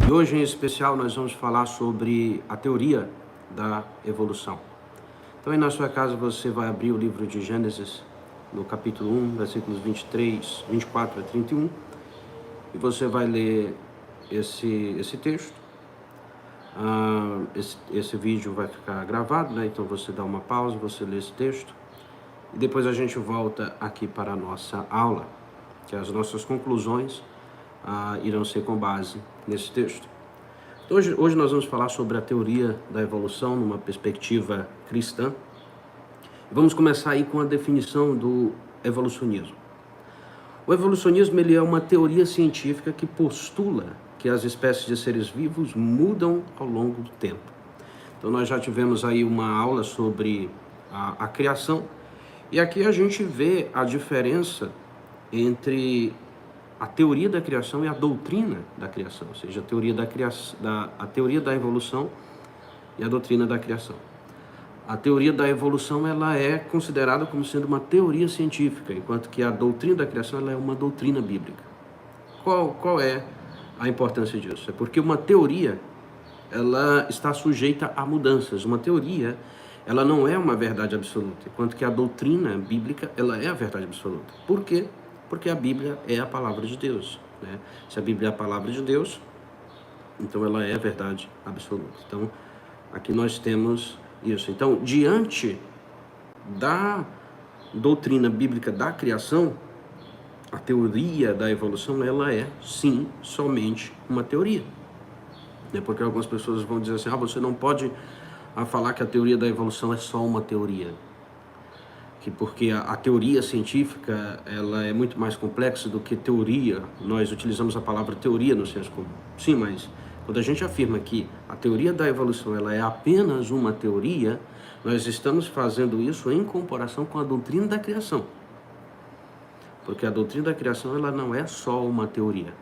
E hoje, em especial, nós vamos falar sobre a teoria da evolução. Então, aí na sua casa, você vai abrir o livro de Gênesis, no capítulo 1, versículos 24 a 31, e você vai ler esse texto. Esse vídeo vai ficar gravado, né? Então você dá uma pausa, você lê esse texto, e depois a gente volta aqui para a nossa aula, que as nossas conclusões irão ser com base nesse texto. Então, hoje nós vamos falar sobre a teoria da evolução numa perspectiva cristã. Vamos começar aí com a definição do evolucionismo. O evolucionismo ele é uma teoria científica que postula que as espécies de seres vivos mudam ao longo do tempo. Então nós já tivemos aí uma aula sobre a criação, e aqui a gente vê a diferença entre a teoria da criação e a doutrina da criação, ou seja, a teoria da evolução e a doutrina da criação. A teoria da evolução ela é considerada como sendo uma teoria científica, enquanto que a doutrina da criação ela é uma doutrina bíblica. Qual é a importância disso? É porque uma teoria ela está sujeita a mudanças. Uma teoria ela não é uma verdade absoluta, enquanto que a doutrina bíblica ela é a verdade absoluta. Por quê? Porque a Bíblia é a palavra de Deus, né? Se a Bíblia é a palavra de Deus, então ela é a verdade absoluta. Então, aqui nós temos isso. Então, diante da doutrina bíblica da criação, a teoria da evolução, ela é, sim, somente uma teoria. Né? Porque algumas pessoas vão dizer assim, você não pode falar que a teoria da evolução é só uma teoria. Porque a teoria científica ela é muito mais complexa do que teoria. Nós utilizamos a palavra teoria no senso comum. Sim, mas quando a gente afirma que a teoria da evolução ela é apenas uma teoria, nós estamos fazendo isso em comparação com a doutrina da criação. Porque a doutrina da criação ela não é só uma teoria,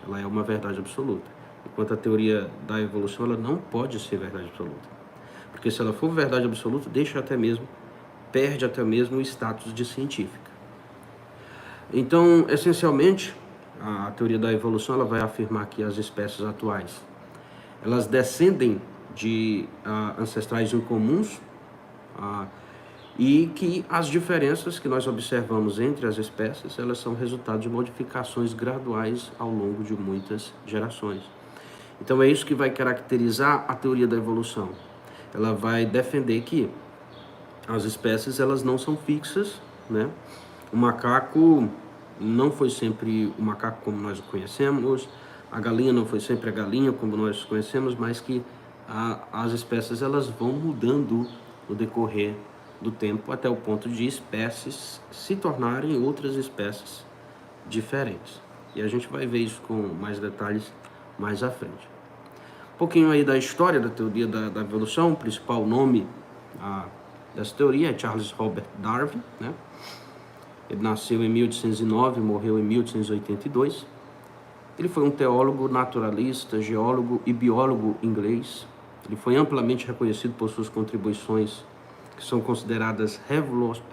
ela é uma verdade absoluta. Enquanto a teoria da evolução ela não pode ser verdade absoluta. Porque se ela for verdade absoluta, perde até mesmo o status de científica. Então, essencialmente, a teoria da evolução ela vai afirmar que as espécies atuais elas descendem de ancestrais incomuns e que as diferenças que nós observamos entre as espécies elas são resultado de modificações graduais ao longo de muitas gerações. Então é isso que vai caracterizar a teoria da evolução. Ela vai defender que as espécies elas não são fixas, né? O macaco não foi sempre o macaco como nós o conhecemos, a galinha não foi sempre a galinha como nós conhecemos, mas que as espécies elas vão mudando no decorrer do tempo até o ponto de espécies se tornarem outras espécies diferentes. E a gente vai ver isso com mais detalhes mais à frente. Um pouquinho aí da história da teoria da evolução. O principal nome dessa teoria é Charles Robert Darwin, né? Ele nasceu em 1809 e morreu em 1882. Ele foi um teólogo, naturalista, geólogo e biólogo inglês. Ele foi amplamente reconhecido por suas contribuições que são consideradas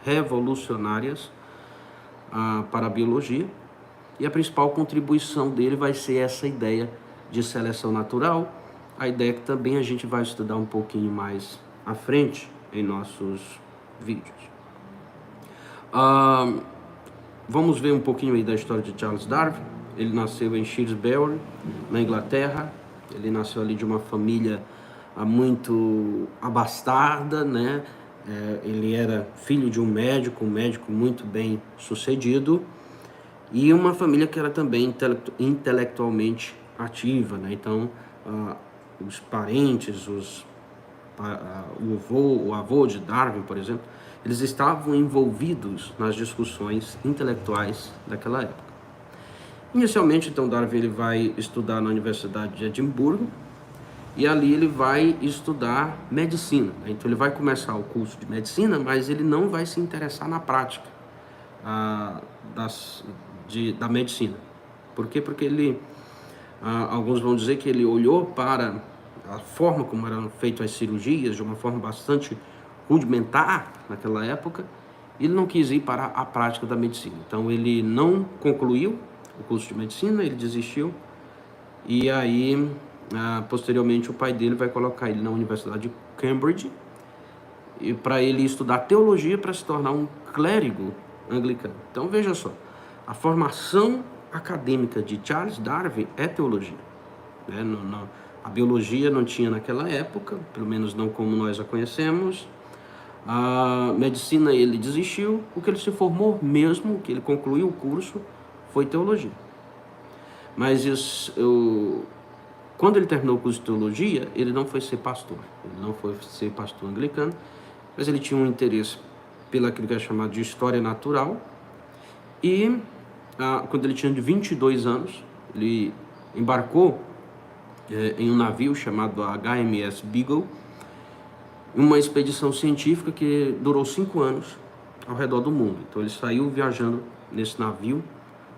revolucionárias para a biologia. E a principal contribuição dele vai ser essa ideia de seleção natural, a ideia que também a gente vai estudar um pouquinho mais à frente em nossos vídeos. Vamos ver um pouquinho aí da história de Charles Darwin. Ele nasceu em Shrewsbury, na Inglaterra. Ele nasceu ali de uma família muito abastada, né? Ele era filho de um médico muito bem sucedido, e uma família que era também intelectualmente ativa, né? Então, os parentes, o avô de Darwin, por exemplo, eles estavam envolvidos nas discussões intelectuais daquela época. Inicialmente, então, Darwin ele vai estudar na Universidade de Edimburgo, e ali ele vai estudar medicina. Então ele vai começar o curso de medicina, mas ele não vai se interessar na prática da medicina. Por quê? Porque ele, alguns vão dizer que ele olhou para a forma como eram feitas as cirurgias, de uma forma bastante rudimentar naquela época, e ele não quis ir para a prática da medicina. Então ele não concluiu o curso de medicina, ele desistiu, E aí, posteriormente, o pai dele vai colocar ele na Universidade de Cambridge e para ele estudar teologia para se tornar um clérigo anglicano. Então veja só, a formação acadêmica de Charles Darwin é teologia, né? A biologia não tinha naquela época, pelo menos não como nós a conhecemos. A medicina ele desistiu, o que ele se formou mesmo, que ele concluiu o curso, foi teologia. Mas quando ele terminou o curso de teologia, ele não foi ser pastor. Ele não foi ser pastor anglicano, mas ele tinha um interesse pelaquilo que é chamado de história natural. E quando ele tinha 22 anos, ele embarcou em um navio chamado HMS Beagle, uma expedição científica que durou 5 anos ao redor do mundo. Então ele saiu viajando nesse navio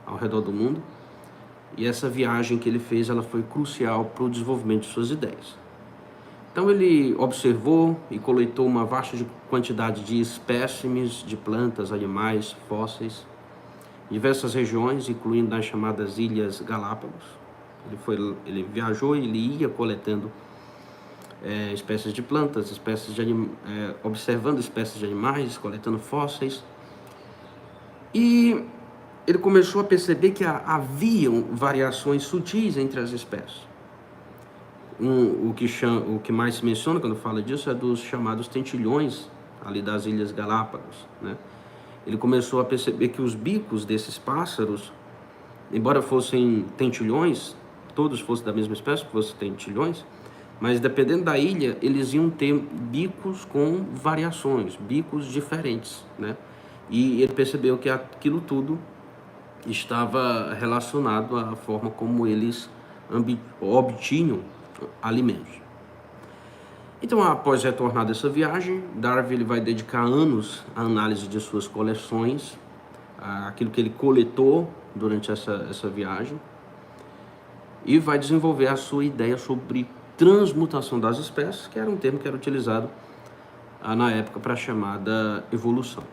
ao redor do mundo, e essa viagem que ele fez, ela foi crucial para o desenvolvimento de suas ideias. Então ele observou e coletou uma vasta quantidade de espécimes de plantas, animais, fósseis, em diversas regiões, incluindo nas chamadas Ilhas Galápagos. Ele viajou e ele ia coletando espécies de plantas, observando espécies de animais, coletando fósseis. E ele começou a perceber que haviam variações sutis entre as espécies. O que mais se menciona quando fala disso é dos chamados tentilhões, ali das Ilhas Galápagos, né? Ele começou a perceber que os bicos desses pássaros, embora fossem tentilhões, todos fossem da mesma espécie, fossem tentilhões, mas dependendo da ilha, eles iam ter bicos com variações, bicos diferentes, né? E ele percebeu que aquilo tudo estava relacionado à forma como eles obtinham alimentos. Então, após retornar dessa viagem, Darwin ele vai dedicar anos à análise de suas coleções, aquilo que ele coletou durante essa viagem, e vai desenvolver a sua ideia sobre transmutação das espécies, que era um termo que era utilizado na época para a chamada evolução.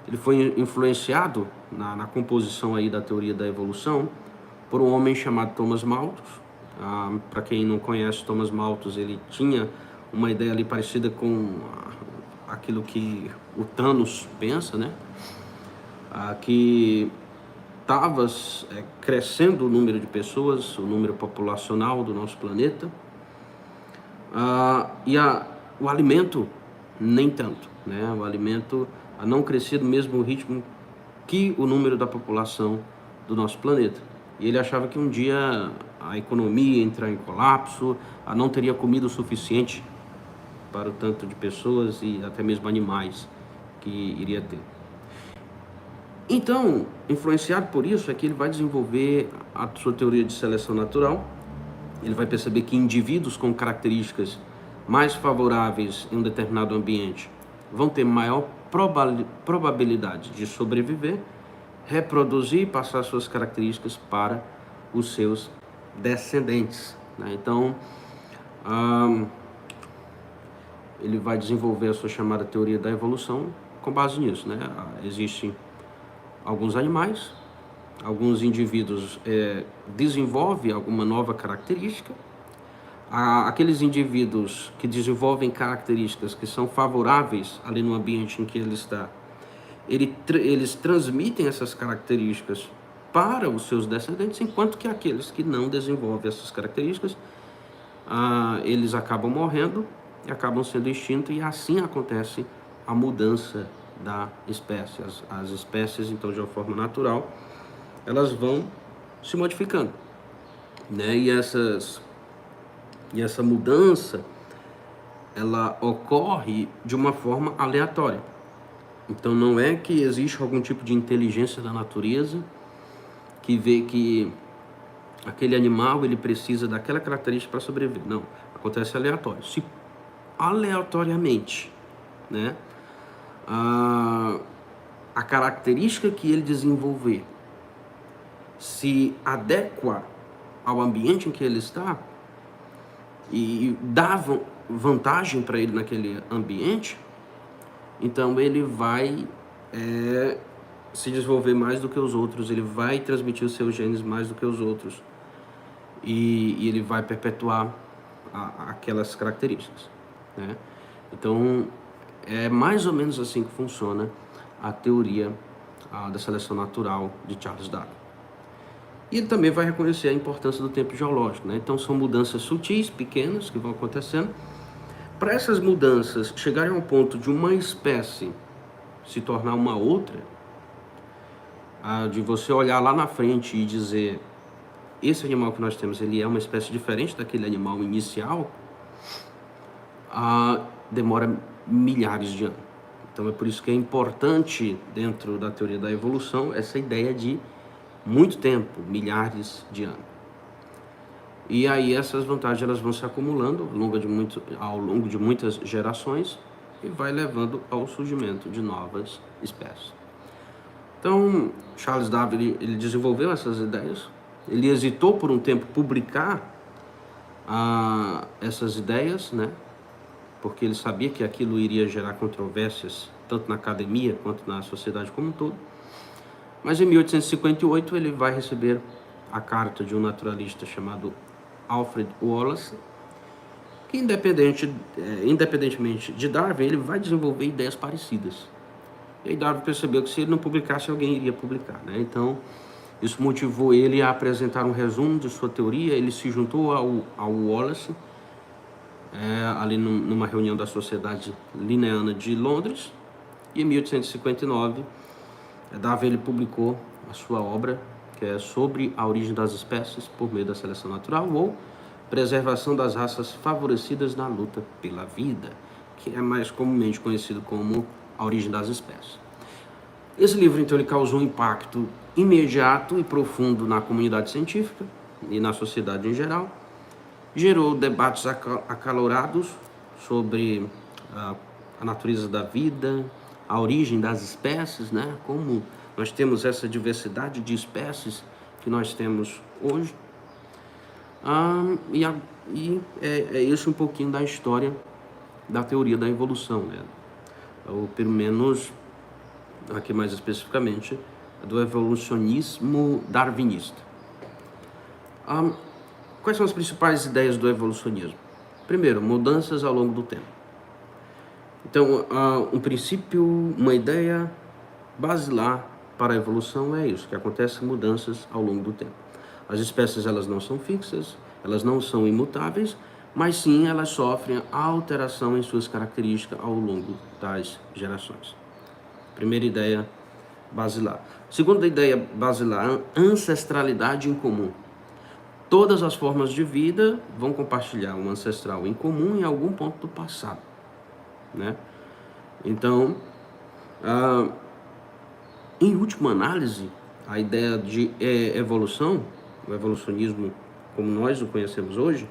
Ele foi influenciado na composição aí da teoria da evolução por um homem chamado Thomas Malthus. Para quem não conhece, Thomas Malthus, ele tinha uma ideia ali parecida com aquilo que o Thanos pensa, né? Que estava crescendo o número de pessoas, o número populacional do nosso planeta, e o alimento nem tanto, né? O alimento não crescia do mesmo ritmo que o número da população do nosso planeta. E ele achava que um dia a economia ia entrar em colapso, não teria comida o suficiente para o tanto de pessoas e até mesmo animais que iria ter. Então, influenciado por isso, é que ele vai desenvolver a sua teoria de seleção natural. Ele vai perceber que indivíduos com características mais favoráveis em um determinado ambiente vão ter maior probabilidade de sobreviver, reproduzir e passar suas características para os seus descendentes, né? Então, ele vai desenvolver a sua chamada teoria da evolução com base nisso, né? Existem alguns animais, alguns indivíduos desenvolvem alguma nova característica. Aqueles indivíduos que desenvolvem características que são favoráveis ali no ambiente em que ele está, eles transmitem essas características para os seus descendentes, enquanto que aqueles que não desenvolvem essas características, eles acabam morrendo e acabam sendo extintos, e assim acontece a mudança da espécie. As espécies, então, de uma forma natural, elas vão se modificando, né? E essa mudança, ela ocorre de uma forma aleatória. Então não é que existe algum tipo de inteligência da natureza que vê que aquele animal ele precisa daquela característica para sobreviver. Não, acontece aleatório. Se aleatoriamente, né, a característica que ele desenvolver se adequa ao ambiente em que ele está e dá vantagem para ele naquele ambiente, então ele vai se desenvolver mais do que os outros, ele vai transmitir os seus genes mais do que os outros. e ele vai perpetuar aquelas características, né? Então, é mais ou menos assim que funciona a teoria da seleção natural de Charles Darwin. E ele também vai reconhecer a importância do tempo geológico, né? Então, são mudanças sutis, pequenas, que vão acontecendo. Para essas mudanças chegarem ao ponto de uma espécie se tornar uma outra, de você olhar lá na frente e dizer, esse animal que nós temos, ele é uma espécie diferente daquele animal inicial, demora milhares de anos. Então é por isso que é importante, dentro da teoria da evolução, essa ideia de muito tempo, milhares de anos. E aí essas vantagens elas vão se acumulando ao longo de muitas gerações e vai levando ao surgimento de novas espécies. Então, Charles Darwin ele desenvolveu essas ideias. Ele hesitou por um tempo publicar essas ideias, né? Porque ele sabia que aquilo iria gerar controvérsias, tanto na academia quanto na sociedade como um todo. Mas em 1858 ele vai receber a carta de um naturalista chamado Alfred Wallace, que independentemente de Darwin, ele vai desenvolver ideias parecidas. E aí Darwin percebeu que se ele não publicasse, alguém iria publicar, né? Então, isso motivou ele a apresentar um resumo de sua teoria. Ele se juntou ao Wallace, ali numa reunião da Sociedade Linneana de Londres, e em 1859 Darwin ele publicou a sua obra, que é Sobre a Origem das Espécies por Meio da Seleção Natural, ou Preservação das Raças Favorecidas na Luta pela Vida, que é mais comumente conhecido como A Origem das Espécies. Esse livro, então, ele causou um impacto imediato e profundo na comunidade científica e na sociedade em geral. Gerou debates acalorados sobre a natureza da vida, a origem das espécies, né? Como nós temos essa diversidade de espécies que nós temos hoje. E é isso um pouquinho da história da teoria da evolução, né? Ou pelo menos, aqui mais especificamente, do evolucionismo darwinista. Quais são as principais ideias do evolucionismo? Primeiro, mudanças ao longo do tempo. Então, um princípio, uma ideia basilar para a evolução é isso, que acontecem mudanças ao longo do tempo. As espécies elas não são fixas, elas não são imutáveis, mas sim elas sofrem alteração em suas características ao longo das gerações. Primeira ideia basilar. Segunda ideia basilar, ancestralidade em comum. Todas as formas de vida vão compartilhar um ancestral em comum em algum ponto do passado, né? Então, em última análise, a ideia de evolução, o evolucionismo como nós o conhecemos hoje,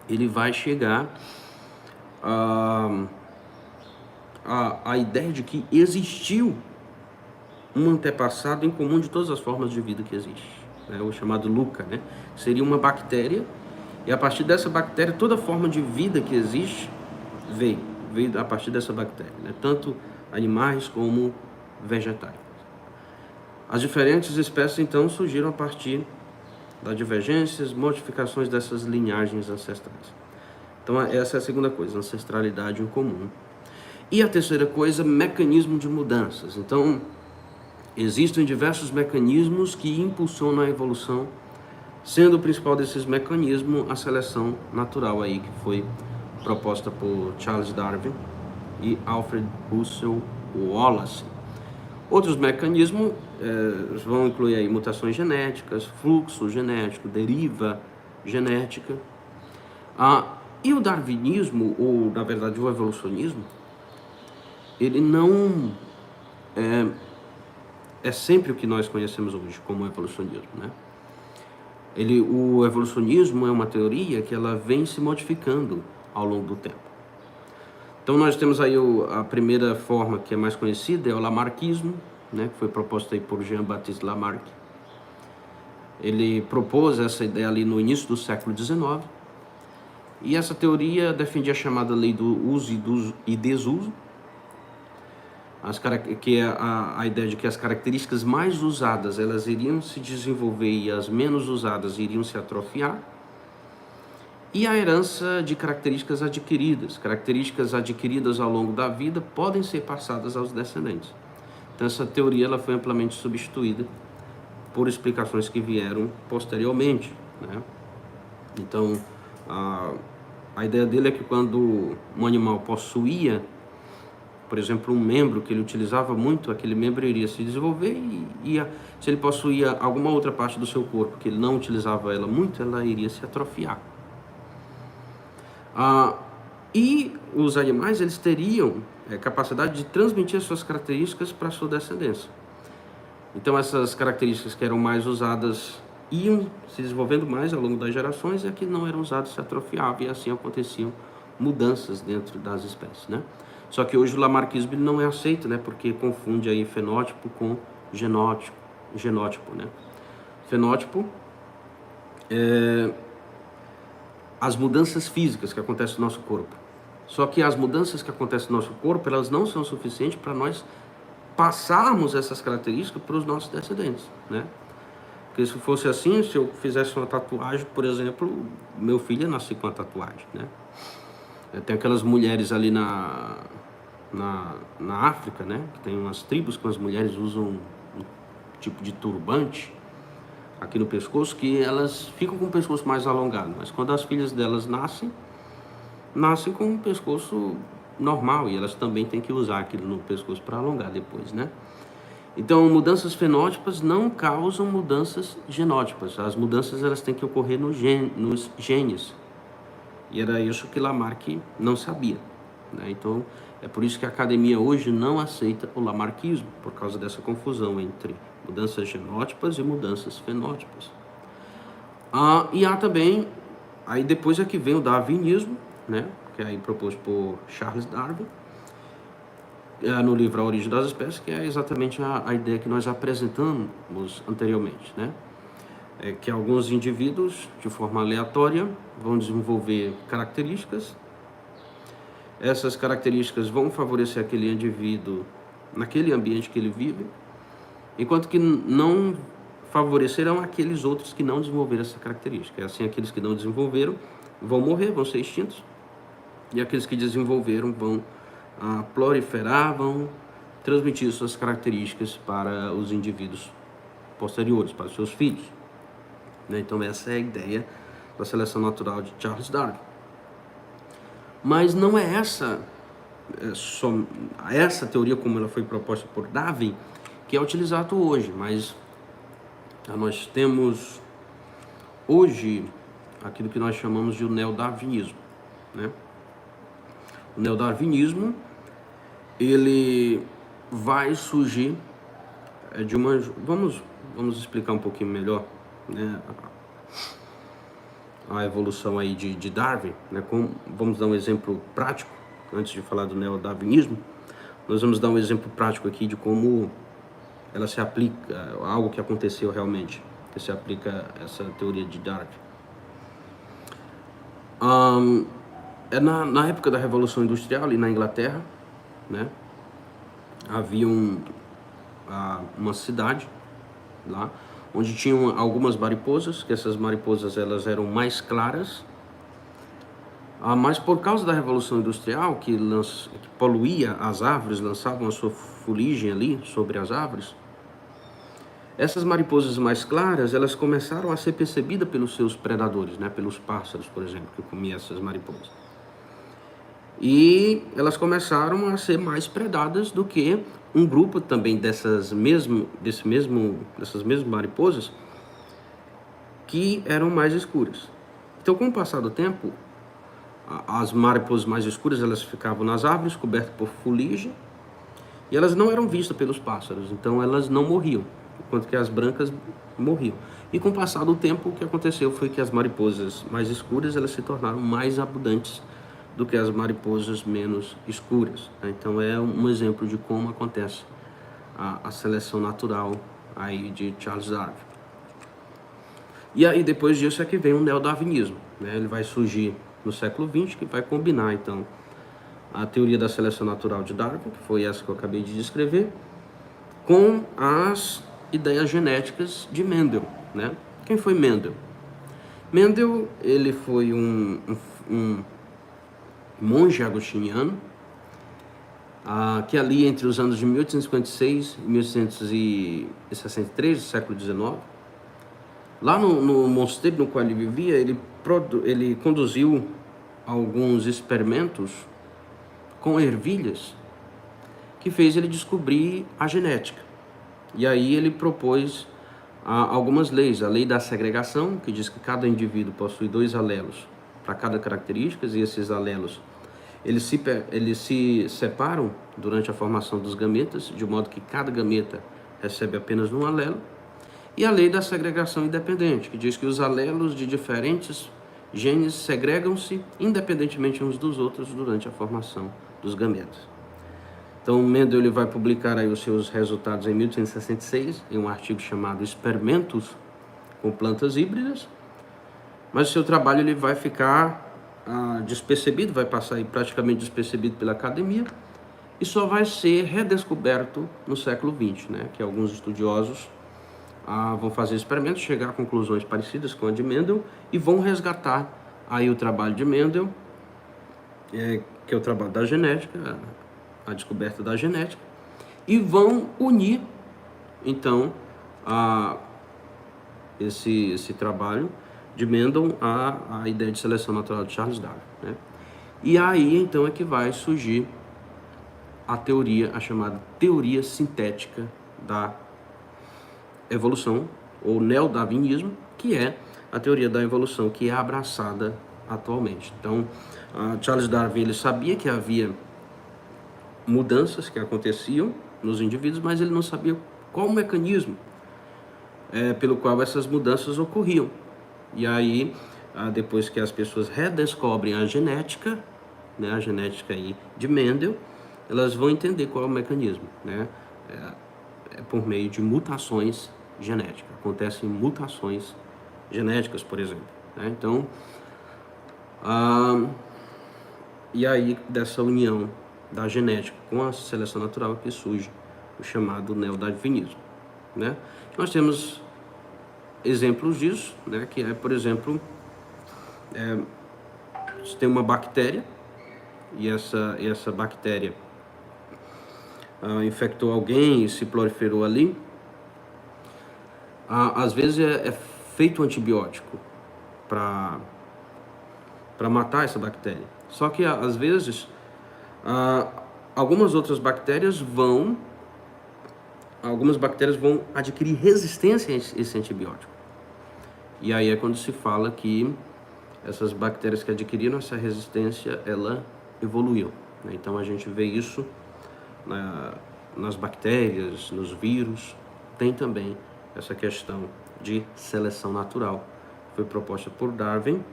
ele vai chegar a ideia de que existiu um antepassado em comum de todas as formas de vida que existe, né? O chamado LUCA, né? Seria uma bactéria, e a partir dessa bactéria, toda forma de vida que existe veio a partir dessa bactéria, né? Tanto animais como vegetais. As diferentes espécies, então, surgiram a partir das divergências, modificações dessas linhagens ancestrais. Então, essa é a segunda coisa, ancestralidade em comum. E a terceira coisa, mecanismo de mudanças. Então, existem diversos mecanismos que impulsionam a evolução, sendo o principal desses mecanismos a seleção natural aí, que foi proposta por Charles Darwin e Alfred Russel Wallace. Outros mecanismos vão incluir aí mutações genéticas, fluxo genético, deriva genética. E o darwinismo, ou na verdade o evolucionismo, ele não é sempre o que nós conhecemos hoje como evolucionismo, né? O evolucionismo é uma teoria que ela vem se modificando ao longo do tempo. Então nós temos aí a primeira forma que é mais conhecida, é o lamarckismo, né, que foi proposta aí por Jean-Baptiste Lamarck. Ele propôs essa ideia ali no início do século XIX, e essa teoria defendia a chamada lei do uso e desuso, que é a ideia de que as características mais usadas elas iriam se desenvolver e as menos usadas iriam se atrofiar. E a herança de características adquiridas ao longo da vida podem ser passadas aos descendentes. Então essa teoria ela foi amplamente substituída por explicações que vieram posteriormente, né? Então a ideia dele é que quando um animal possuía, por exemplo, um membro que ele utilizava muito, aquele membro iria se desenvolver e se ele possuía alguma outra parte do seu corpo que ele não utilizava ela muito, ela iria se atrofiar. E os animais eles teriam capacidade de transmitir as suas características para a sua descendência. Então essas características que eram mais usadas iam se desenvolvendo mais ao longo das gerações e as que não eram usadas se atrofiavam e assim aconteciam mudanças dentro das espécies, né? Só que hoje o lamarckismo não é aceito, né? Porque confunde aí fenótipo com genótipo, né? Fenótipo é as mudanças físicas que acontecem no nosso corpo. Só que as mudanças que acontecem no nosso corpo, elas não são suficientes para nós passarmos essas características para os nossos descendentes, né? Porque se fosse assim, se eu fizesse uma tatuagem, por exemplo, meu filho ia nascer com a tatuagem, né? Tem aquelas mulheres ali na África, né? Que tem umas tribos que as mulheres usam um tipo de turbante aqui no pescoço, que elas ficam com o pescoço mais alongado, mas quando as filhas delas nascem com o pescoço normal, e elas também têm que usar aquilo no pescoço para alongar depois, né? Então, mudanças fenótipas não causam mudanças genótipas. As mudanças elas têm que ocorrer nos genes. E era isso que Lamarck não sabia, né? Então, é por isso que a academia hoje não aceita o lamarckismo, por causa dessa confusão entre mudanças genótipas e mudanças fenótipas. E há também, aí depois é que vem o darwinismo, né? Que é aí proposto por Charles Darwin, no livro A Origem das Espécies, que é exatamente a ideia que nós apresentamos anteriormente, né? É que alguns indivíduos, de forma aleatória, vão desenvolver características. Essas características vão favorecer aquele indivíduo naquele ambiente que ele vive, enquanto que não favorecerão aqueles outros que não desenvolveram essa característica. Assim, aqueles que não desenvolveram vão morrer, vão ser extintos, e aqueles que desenvolveram vão proliferar, vão transmitir suas características para os indivíduos posteriores, para os seus filhos, né? Então essa é a ideia da seleção natural de Charles Darwin. Mas não é essa teoria como ela foi proposta por Darwin que é utilizado hoje, mas nós temos hoje aquilo que nós chamamos de o neodarwinismo, né? O neodarwinismo ele vai surgir de uma... Vamos explicar um pouquinho melhor, né, a evolução aí de Darwin, né? Vamos dar um exemplo prático, antes de falar do neodarwinismo, nós vamos dar um exemplo prático aqui de como ela se aplica, algo que aconteceu realmente, que se aplica essa teoria de Darwin. Na época da Revolução Industrial, ali na Inglaterra, né, havia uma cidade lá, onde tinham algumas mariposas, que essas mariposas elas eram mais claras, mas por causa da Revolução Industrial, que poluía as árvores, lançavam a sua fuligem ali sobre as árvores, essas mariposas mais claras, elas começaram a ser percebidas pelos seus predadores, né, pelos pássaros, por exemplo, que comiam essas mariposas. E elas começaram a ser mais predadas do que um grupo também dessas mesmas mariposas que eram mais escuras. Então, com o passar do tempo, as mariposas mais escuras elas ficavam nas árvores, cobertas por fuligem, e elas não eram vistas pelos pássaros, então elas não morriam, enquanto que as brancas morriam. E com o passar do tempo, o que aconteceu foi que as mariposas mais escuras elas se tornaram mais abundantes do que as mariposas menos escuras, né? Então é um exemplo de como acontece a seleção natural aí de Charles Darwin. E aí depois disso é que vem o neodarwinismo, né? Ele vai surgir no século XX, que vai combinar então a teoria da seleção natural de Darwin, que foi essa que eu acabei de descrever, com as ideias genéticas de Mendel, né? Quem foi Mendel? Mendel, ele foi um monge agostiniano, que ali entre os anos de 1856 e 1863, do século XIX, lá no mosteiro no qual ele vivia, ele conduziu alguns experimentos com ervilhas que fez ele descobrir a genética. E aí ele propôs algumas leis. A lei da segregação, que diz que cada indivíduo possui 2 alelos para cada característica, e esses alelos eles se separam durante a formação dos gametas, de modo que cada gameta recebe apenas um alelo. E a lei da segregação independente, que diz que os alelos de diferentes genes segregam-se independentemente uns dos outros durante a formação dos gametas. Então, Mendel ele vai publicar aí os seus resultados em 1866, em um artigo chamado Experimentos com Plantas Híbridas, mas o seu trabalho ele vai ficar despercebido, vai passar aí praticamente despercebido pela academia, e só vai ser redescoberto no século XX, né? Que alguns estudiosos vão fazer experimentos, chegar a conclusões parecidas com a de Mendel, e vão resgatar aí o trabalho de Mendel, que é o trabalho da genética, a descoberta da genética, e vão unir, então, esse trabalho de Mendel à ideia de seleção natural de Charles Darwin, né? E aí, então, é que vai surgir a chamada teoria sintética da evolução, ou neodarwinismo, que é a teoria da evolução que é abraçada atualmente. Então, Charles Darwin ele sabia que havia mudanças que aconteciam nos indivíduos, mas ele não sabia qual o mecanismo pelo qual essas mudanças ocorriam. E aí, depois que as pessoas redescobrem a genética, né, a genética aí de Mendel, elas vão entender qual é o mecanismo, né? É por meio de mutações genéticas. Acontecem mutações genéticas, por exemplo, né? Então, e aí dessa união da genética com a seleção natural que surge o chamado neodarwinismo, né? Nós temos exemplos disso, né? Que é, por exemplo, você tem uma bactéria e essa bactéria infectou alguém e se proliferou ali. Às vezes é feito um antibiótico para matar essa bactéria. Só que às vezes algumas bactérias vão adquirir resistência a esse antibiótico. E aí é quando se fala que essas bactérias que adquiriram essa resistência, ela evoluiu, né? Então a gente vê isso nas bactérias, nos vírus. Tem também essa questão de seleção natural, que foi proposta por Darwin,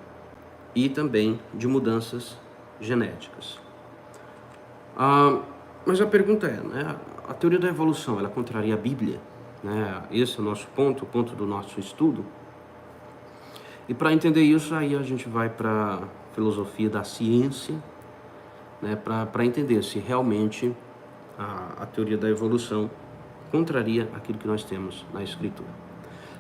e também de mudanças genéticas. Mas a pergunta é, né, a teoria da evolução, ela contraria a Bíblia, né? Esse é o nosso ponto, o ponto do nosso estudo. E para entender isso, aí a gente vai para a filosofia da ciência, né, para entender se realmente a teoria da evolução contraria aquilo que nós temos na Escritura.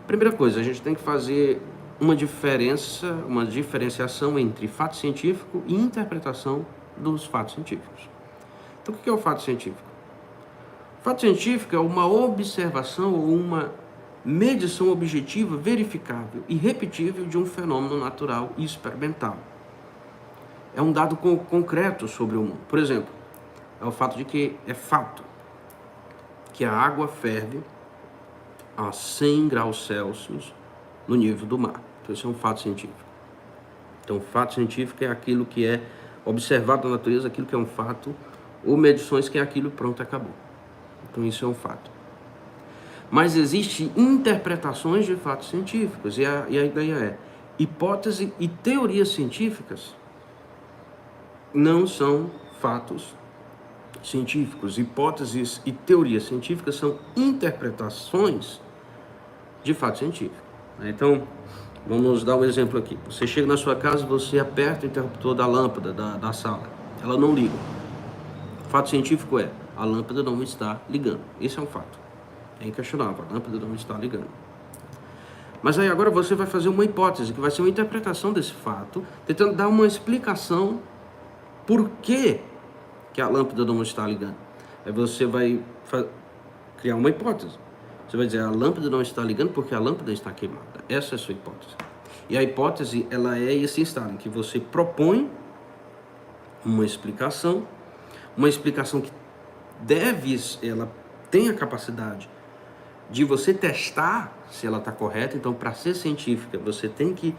Primeira coisa, a gente tem que fazer uma diferenciação entre fato científico e interpretação dos fatos científicos. Então, o que é o fato científico? O fato científico é uma observação ou uma medição objetiva, verificável e repetível de um fenômeno natural e experimental. É um dado concreto sobre o mundo. Por exemplo, é o fato de que é fato que a água ferve a 100 graus Celsius no nível do mar. Então, isso é um fato científico. Então, o fato científico é aquilo que é observado na natureza, aquilo que é um fato, ou medições que é aquilo, pronto, acabou. Então, isso é um fato. Mas existem interpretações de fatos científicos, e a ideia é: hipótese e teorias científicas não são fatos científicos. Hipóteses e teorias científicas são interpretações de fatos científicos. Então, vamos dar um exemplo aqui. Você chega na sua casa, você aperta o interruptor da lâmpada da sala, ela não liga. O fato científico é, a lâmpada não está ligando. Esse é um fato. É inquestionável, a lâmpada não está ligando. Mas aí agora você vai fazer uma hipótese, que vai ser uma interpretação desse fato, tentando dar uma explicação por que a lâmpada não está ligando. Aí você vai criar uma hipótese. Você vai dizer, a lâmpada não está ligando porque a lâmpada está queimada. Essa é a sua hipótese. E a hipótese, ela é esse estado em que você propõe uma explicação que ela tem a capacidade de você testar se ela está correta. Então, para ser científica, você tem que,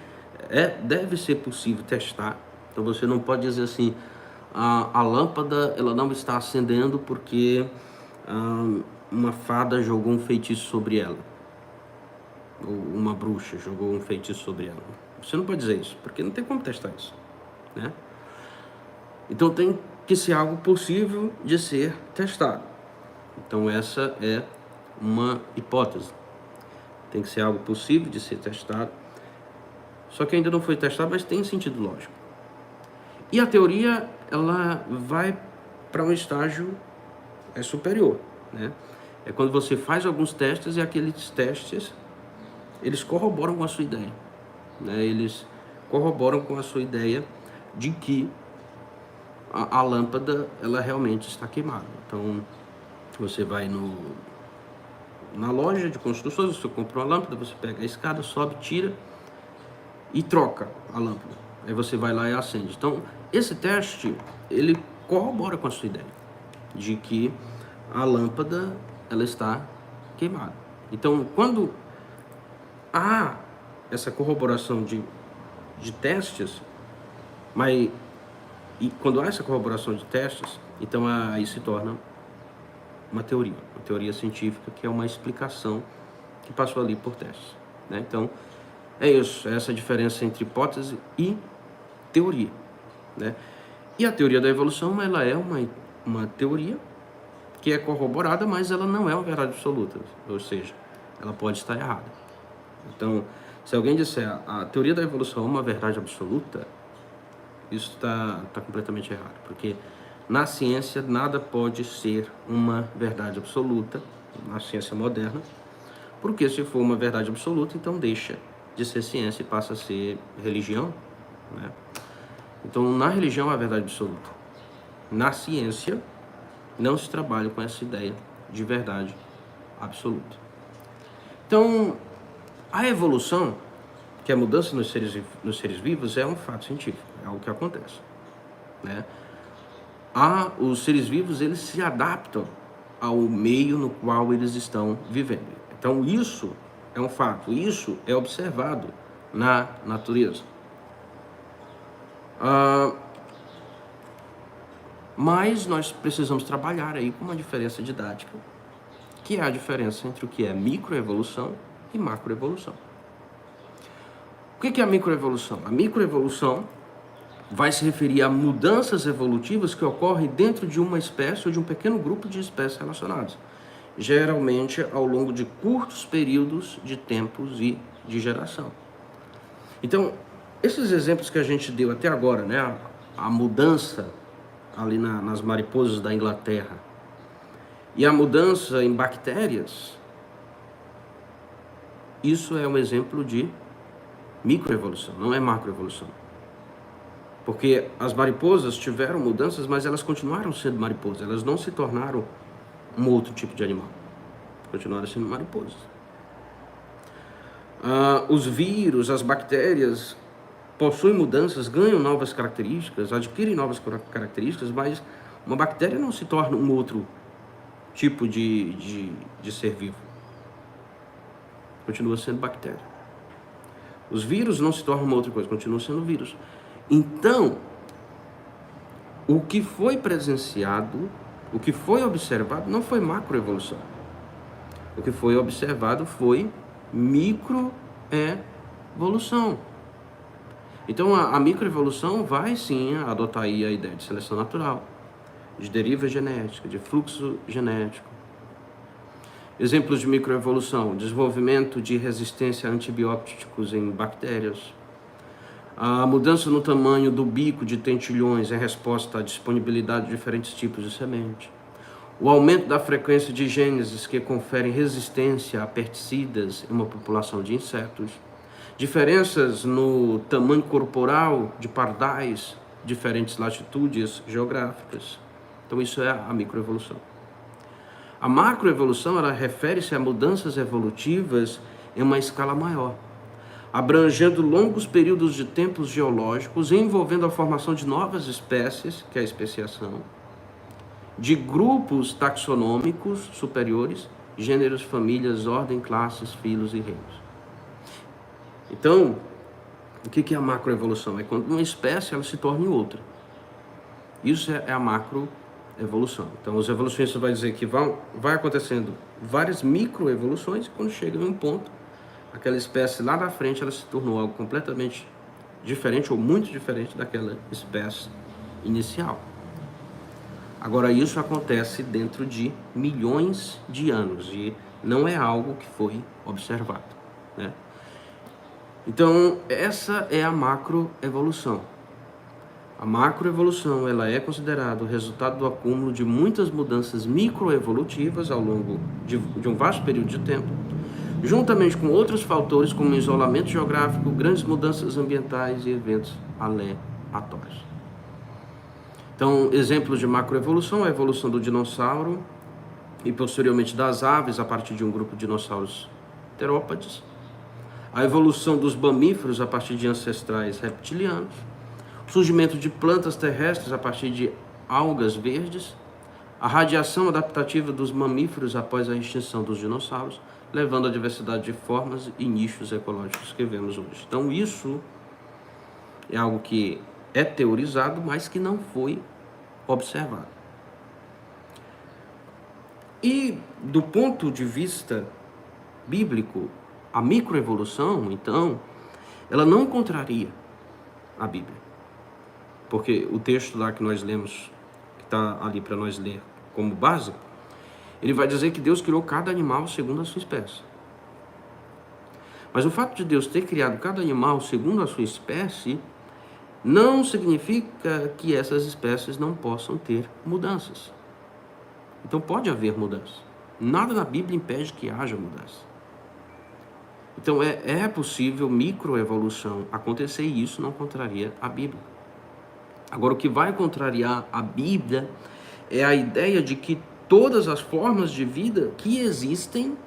deve ser possível testar. Então, você não pode dizer assim, a lâmpada ela não está acendendo porque uma fada jogou um feitiço sobre ela, ou uma bruxa jogou um feitiço sobre ela. Você não pode dizer isso, porque não tem como testar isso, né? Então tem que ser algo possível de ser testado. Então essa é uma hipótese. Tem que ser algo possível de ser testado. Só que ainda não foi testado, mas tem sentido lógico. E a teoria, ela vai para um estágio superior, né? É quando você faz alguns testes e aqueles testes, eles corroboram com a sua ideia, né? Eles corroboram com a sua ideia de que a lâmpada, ela realmente está queimada. Então, você vai na loja de construções, você compra uma lâmpada, você pega a escada, sobe, tira e troca a lâmpada. Aí você vai lá e acende. Então, esse teste, ele corrobora com a sua ideia de que a lâmpada, ela está queimada. Então, quando há essa corroboração de testes, e quando há essa corroboração de testes, então aí se torna uma teoria científica, que é uma explicação que passou ali por testes, né? Então, é isso, é essa diferença entre hipótese e teoria, né? E a teoria da evolução, ela é uma teoria que é corroborada, mas ela não é uma verdade absoluta, ou seja, ela pode estar errada. Então, se alguém disser a teoria da evolução é uma verdade absoluta, isso está completamente errado, porque na ciência nada pode ser uma verdade absoluta, na ciência moderna, porque se for uma verdade absoluta, então deixa de ser ciência e passa a ser religião, né? Então, na religião é a verdade absoluta. Na ciência, não se trabalha com essa ideia de verdade absoluta. Então, a evolução, que é a mudança nos seres vivos, é um fato científico, é algo que acontece, né? Os seres vivos, eles se adaptam ao meio no qual eles estão vivendo. Então, isso é um fato, isso é observado na natureza. Mas nós precisamos trabalhar aí com uma diferença didática, que é a diferença entre o que é microevolução e macroevolução. O que é a microevolução? A microevolução vai se referir a mudanças evolutivas que ocorrem dentro de uma espécie ou de um pequeno grupo de espécies relacionadas, geralmente ao longo de curtos períodos de tempos e de geração. Então, esses exemplos que a gente deu até agora, né, a mudança ali nas mariposas da Inglaterra e a mudança em bactérias, isso é um exemplo de microevolução, não é macroevolução. Porque as mariposas tiveram mudanças, mas elas continuaram sendo mariposas, elas não se tornaram um outro tipo de animal, continuaram sendo mariposas. Os vírus, as bactérias possuem mudanças, ganham novas características, adquirem novas características, mas uma bactéria não se torna um outro tipo de ser vivo. Continua sendo bactéria. Os vírus não se tornam uma outra coisa, continuam sendo vírus. Então, o que foi presenciado, o que foi observado, não foi macroevolução. O que foi observado foi microevolução. Então, a microevolução vai sim adotar aí a ideia de seleção natural, de deriva genética, de fluxo genético. Exemplos de microevolução: desenvolvimento de resistência a antibióticos em bactérias, A mudança no tamanho do bico de tentilhões é resposta à disponibilidade de diferentes tipos de semente. O aumento da frequência de gêneses que conferem resistência a pesticidas em uma população de insetos. Diferenças no tamanho corporal de pardais, diferentes latitudes geográficas. Então isso é a microevolução. A macroevolução, ela refere-se a mudanças evolutivas em uma escala maior, abrangendo longos períodos de tempos geológicos, envolvendo a formação de novas espécies, que é a especiação, de grupos taxonômicos superiores, gêneros, famílias, ordem, classes, filos e reinos. Então, o que é a macroevolução? É quando uma espécie ela se torna outra. Isso é a macroevolução. Então, os evolucionistas vão dizer que vai acontecendo várias microevoluções, e quando chega em um ponto, aquela espécie lá na frente ela se tornou algo completamente diferente ou muito diferente daquela espécie inicial. Agora, isso acontece dentro de milhões de anos e não é algo que foi observado, né? Então, essa é a macroevolução. A macroevolução ela é considerada o resultado do acúmulo de muitas mudanças microevolutivas ao longo de um vasto período de tempo, juntamente com outros fatores como isolamento geográfico, grandes mudanças ambientais e eventos aleatórios. Então, exemplos de macroevolução, a evolução do dinossauro e posteriormente das aves a partir de um grupo de dinossauros terópodes, a evolução dos mamíferos a partir de ancestrais reptilianos, o surgimento de plantas terrestres a partir de algas verdes, a radiação adaptativa dos mamíferos após a extinção dos dinossauros, levando à diversidade de formas e nichos ecológicos que vemos hoje. Então isso é algo que é teorizado, mas que não foi observado. E do ponto de vista bíblico, a microevolução, então, ela não contraria a Bíblia. Porque o texto lá que nós lemos, que está ali para nós ler como base, ele vai dizer que Deus criou cada animal segundo a sua espécie. Mas o fato de Deus ter criado cada animal segundo a sua espécie não significa que essas espécies não possam ter mudanças. Então pode haver mudança. Nada na Bíblia impede que haja mudança. Então é possível microevolução acontecer e isso não contraria a Bíblia. Agora, o que vai contrariar a Bíblia é a ideia de que todas as formas de vida que existem,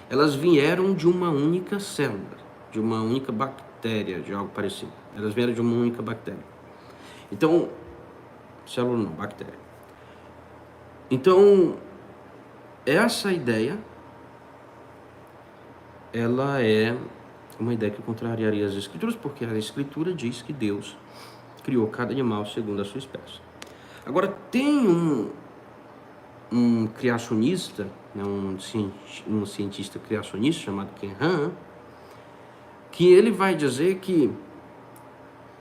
elas vieram de uma única célula, de uma única bactéria, de algo parecido. Elas vieram de uma única bactéria. Então, célula não, bactéria. Então, essa ideia, ela é uma ideia que contrariaria as Escrituras, porque a Escritura diz que Deus criou cada animal segundo a sua espécie. Agora, tem um criacionista, né, um cientista criacionista chamado Ken Ham, que ele vai dizer que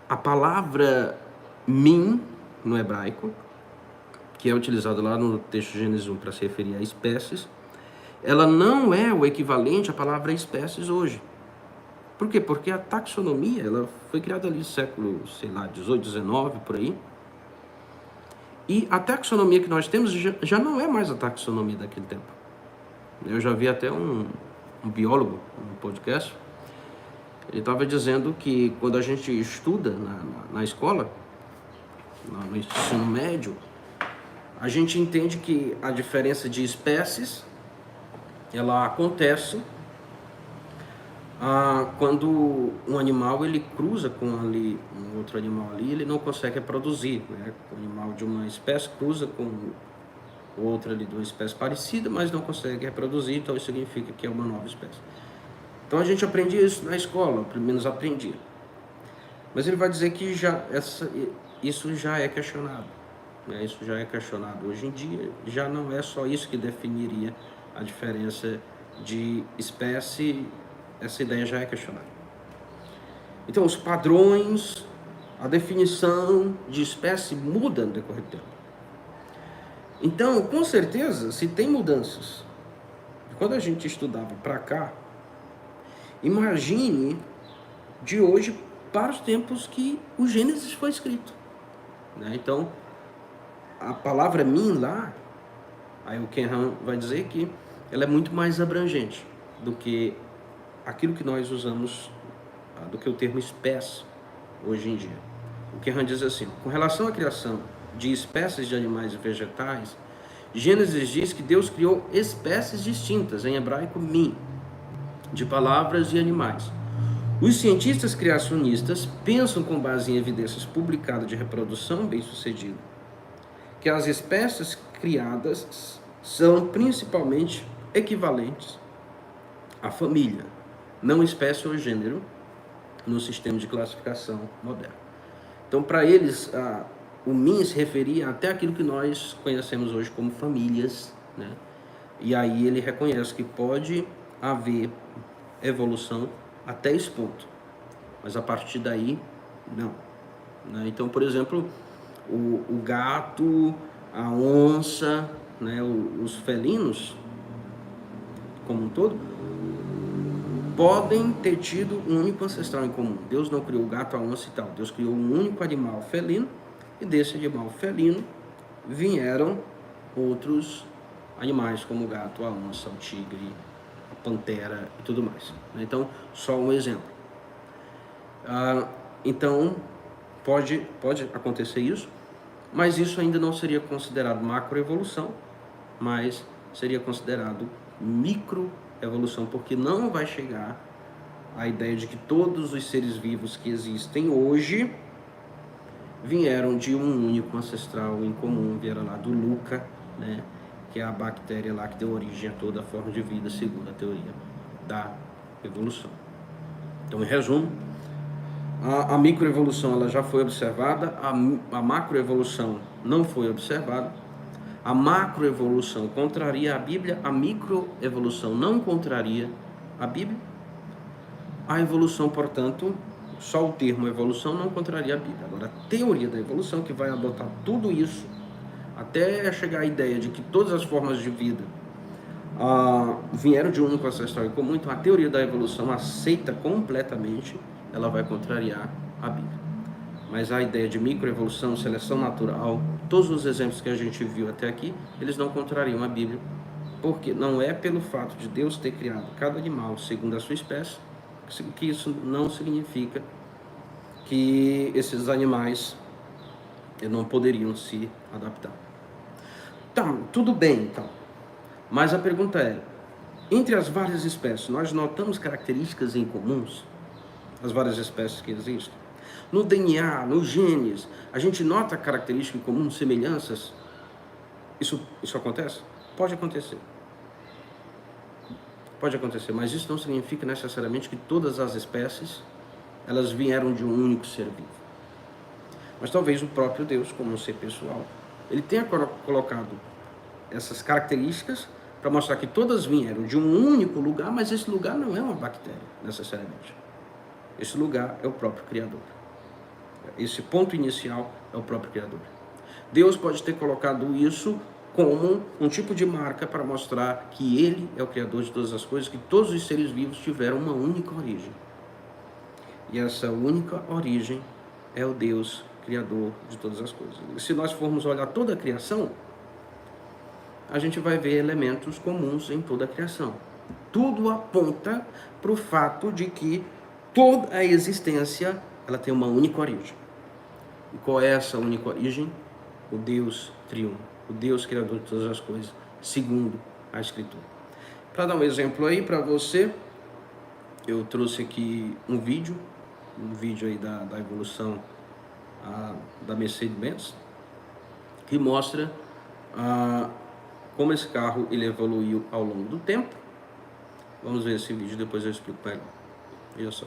a palavra min, no hebraico, que é utilizada lá no texto de Gênesis 1 para se referir a espécies, ela não é o equivalente à palavra espécies hoje. Por quê? Porque a taxonomia ela foi criada ali no século, 18, 19, por aí. E a taxonomia que nós temos já não é mais a taxonomia daquele tempo. Eu já vi até um biólogo no podcast, ele estava dizendo que quando a gente estuda na escola, no ensino médio, a gente entende que a diferença de espécies, ela acontece quando um animal ele cruza com um outro animal ali, ele não consegue reproduzir, né? O animal de uma espécie cruza com outra ali de uma espécie parecida, mas não consegue reproduzir, então isso significa que é uma nova espécie. Então a gente aprendia isso na escola, pelo menos aprendia. Mas ele vai dizer que isso já é questionado, né? Isso já é questionado. Hoje em dia já não é só isso que definiria a diferença de espécie. Essa ideia já é questionada. Então, os padrões, a definição de espécie muda no decorrer do tempo. Então, com certeza, se tem mudanças, quando a gente estudava para cá, imagine de hoje para os tempos que o Gênesis foi escrito, né? Então, a palavra mim lá, aí o Ken Ham vai dizer que ela é muito mais abrangente do que aquilo que nós usamos, do que o termo espécie hoje em dia. O Ken Ham diz assim: com relação à criação de espécies de animais e vegetais, Gênesis diz que Deus criou espécies distintas, em hebraico min, de palavras e animais. Os cientistas criacionistas pensam, com base em evidências publicadas de reprodução bem-sucedida, que as espécies criadas são principalmente equivalentes à família, não espécie ou gênero, no sistema de classificação moderno. Então, para eles, o min se referia até aquilo que nós conhecemos hoje como famílias, né? E aí ele reconhece que pode haver evolução até esse ponto, mas a partir daí, não, né? Então, por exemplo, o gato, a onça, né, os felinos, como um todo, podem ter tido um único ancestral em comum. Deus não criou o gato, a onça e tal. Deus criou um único animal felino, e desse animal felino vieram outros animais, como o gato, a onça, o tigre, a pantera e tudo mais. Então, só um exemplo. Então, pode acontecer isso, mas isso ainda não seria considerado macroevolução, mas seria considerado microevolução, porque não vai chegar à ideia de que todos os seres vivos que existem hoje vieram de um único ancestral em comum, vieram lá do Luca, né, que é a bactéria lá que deu origem a toda a forma de vida, segundo a teoria da evolução. Então, em resumo, a microevolução ela já foi observada, a macroevolução não foi observada. A macroevolução contraria a Bíblia, a microevolução não contraria a Bíblia. A evolução, portanto, só o termo evolução não contraria a Bíblia. Agora, a teoria da evolução, que vai adotar tudo isso, até chegar à ideia de que todas as formas de vida vieram de um único ancestral em comum, então a teoria da evolução aceita completamente, ela vai contrariar a Bíblia. Mas a ideia de microevolução, seleção natural, todos os exemplos que a gente viu até aqui, eles não contrariam a Bíblia, porque não é pelo fato de Deus ter criado cada animal segundo a sua espécie, que isso não significa que esses animais não poderiam se adaptar. Tá, tudo bem então. Mas a pergunta é, entre as várias espécies, nós notamos características em comuns? As várias espécies que existem? No DNA, nos genes, a gente nota características em comum, semelhanças? Isso acontece? Pode acontecer. Pode acontecer, mas isso não significa necessariamente que todas as espécies elas vieram de um único ser vivo. Mas talvez o próprio Deus, como um ser pessoal, ele tenha colocado essas características para mostrar que todas vieram de um único lugar, mas esse lugar não é uma bactéria, necessariamente. Esse lugar é o próprio Criador. Esse ponto inicial é o próprio Criador. Deus pode ter colocado isso como um tipo de marca para mostrar que Ele é o Criador de todas as coisas, que todos os seres vivos tiveram uma única origem. E essa única origem é o Deus Criador de todas as coisas. E se nós formos olhar toda a criação, a gente vai ver elementos comuns em toda a criação. Tudo aponta para o fato de que toda a existência ela tem uma única origem. E qual é essa única origem? O Deus triuno, o Deus Criador de todas as coisas, segundo a Escritura. Para dar um exemplo aí para você, eu trouxe aqui um vídeo aí da evolução da Mercedes-Benz, que mostra como esse carro ele evoluiu ao longo do tempo. Vamos ver esse vídeo, depois eu explico melhor. Veja só.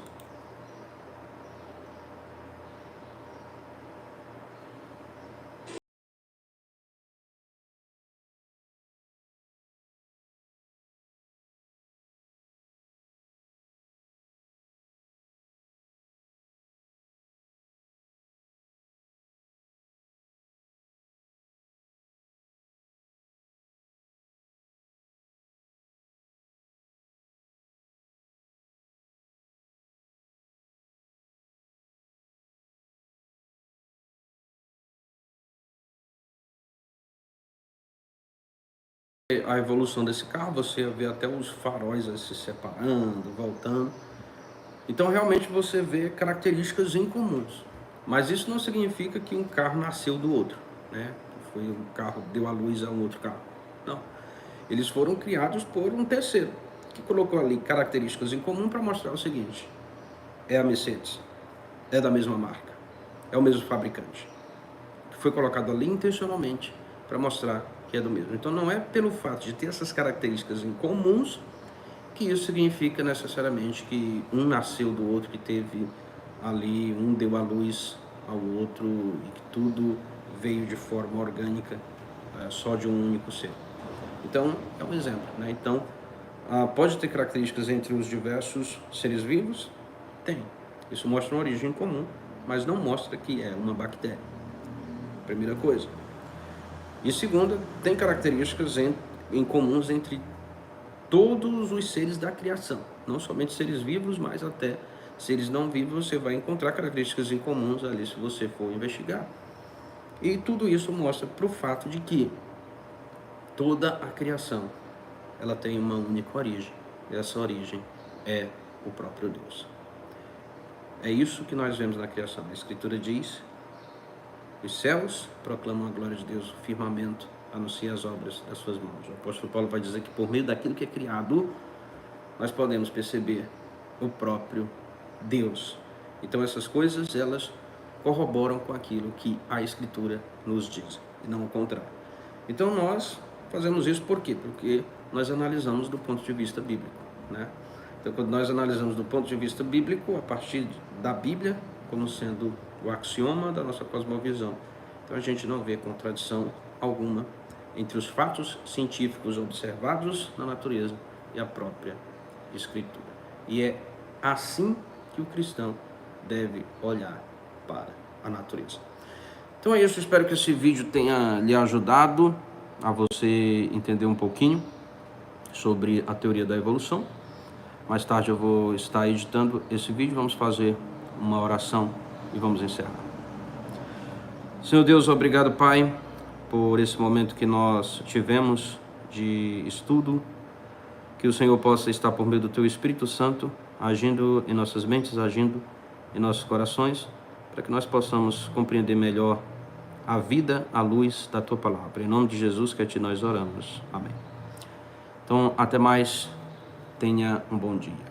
a evolução desse carro, você vê até os faróis se separando, voltando. Então realmente você vê características incomuns. Mas isso não significa que um carro nasceu do outro, né? Foi um carro, deu à luz a um outro carro. Não. Eles foram criados por um terceiro, que colocou ali características em comum para mostrar o seguinte: é a Mercedes, é da mesma marca, é o mesmo fabricante. Foi colocado ali intencionalmente para mostrar que é do mesmo. Então não é pelo fato de ter essas características em comuns que isso significa necessariamente que um nasceu do outro, que teve ali, um deu à luz ao outro e que tudo veio de forma orgânica, só de um único ser. Então, é um exemplo, né? Então, pode ter características entre os diversos seres vivos? Tem. Isso mostra uma origem comum, mas não mostra que é uma bactéria. Primeira coisa. E segunda, tem características em comuns entre todos os seres da criação. Não somente seres vivos, mas até seres não vivos, você vai encontrar características em comuns ali se você for investigar. E tudo isso mostra para o fato de que toda a criação, ela tem uma única origem. E essa origem é o próprio Deus. É isso que nós vemos na criação. A Escritura diz: os céus proclamam a glória de Deus, o firmamento anuncia as obras das suas mãos. O apóstolo Paulo vai dizer que por meio daquilo que é criado, nós podemos perceber o próprio Deus. Então essas coisas, elas corroboram com aquilo que a Escritura nos diz, e não o contrário. Então nós fazemos isso por quê? Porque nós analisamos do ponto de vista bíblico, né? Então quando nós analisamos do ponto de vista bíblico, a partir da Bíblia, como sendo o axioma da nossa cosmovisão, então a gente não vê contradição alguma entre os fatos científicos observados na natureza e a própria Escritura. E é assim que o cristão deve olhar para a natureza. Então é isso, espero que esse vídeo tenha lhe ajudado a você entender um pouquinho sobre a teoria da evolução. Mais tarde eu vou estar editando esse vídeo, vamos fazer uma oração e vamos encerrar. Senhor Deus, obrigado, Pai, por esse momento que nós tivemos de estudo, que o Senhor possa estar por meio do Teu Espírito Santo, agindo em nossas mentes, agindo em nossos corações, para que nós possamos compreender melhor a vida à luz da Tua Palavra. Em nome de Jesus que a Ti nós oramos. Amém. Então, até mais. Tenha um bom dia.